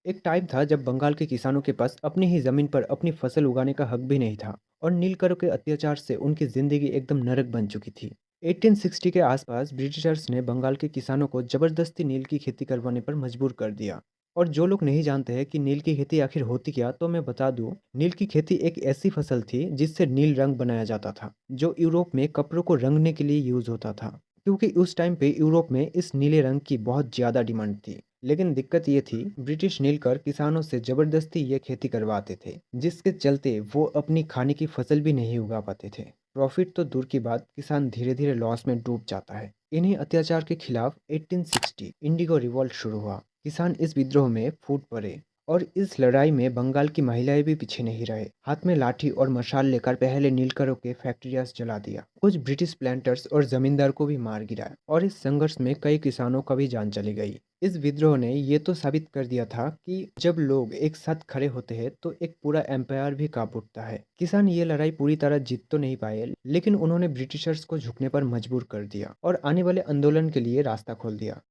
एक टाइम था जब बंगाल के किसानों के पास अपनी ही जमीन पर अपनी फसल उगाने का हक भी नहीं था और नीलकरों के अत्याचार से उनकी जिंदगी एकदम नरक बन चुकी थी। 1860 के आसपास ब्रिटिशर्स ने बंगाल के किसानों को जबरदस्ती नील की खेती करवाने पर मजबूर कर दिया। और जो लोग नहीं जानते हैं कि नील की खेती आखिर होती क्या, तो मैं बता दूं, नील की खेती एक ऐसी फसल थी जिससे नील रंग बनाया जाता था, जो यूरोप में कपड़ों को रंगने के लिए यूज होता था। क्योंकि उस टाइम पे यूरोप में इस नीले रंग की बहुत ज्यादा डिमांड थी। लेकिन दिक्कत ये थी, ब्रिटिश नीलकर किसानों से जबरदस्ती ये खेती करवाते थे, जिसके चलते वो अपनी खाने की फसल भी नहीं उगा पाते थे। प्रॉफिट तो दूर की बात, किसान धीरे धीरे लॉस में डूब जाता है। इन्हीं अत्याचार के खिलाफ 1860 इंडिगो रिवॉल्ट शुरू हुआ। किसान इस विद्रोह में फूट पड़े और इस लड़ाई में बंगाल की महिलाएं भी पीछे नहीं रहे। हाथ में लाठी और मशाल लेकर पहले नीलकरों के फैक्ट्रियाज जला दिया, कुछ ब्रिटिश प्लांटर्स और जमींदार को भी मार गिराया और इस संघर्ष में कई किसानों का भी जान चली गई। इस विद्रोह ने ये तो साबित कर दिया था कि जब लोग एक साथ खड़े होते हैं तो एक पूरा एम्पायर भी कांप उठता है। किसान ये लड़ाई पूरी तरह जीत तो नहीं पाए, लेकिन उन्होंने ब्रिटिशर्स को झुकने पर मजबूर कर दिया और आने वाले आंदोलन के लिए रास्ता खोल दिया।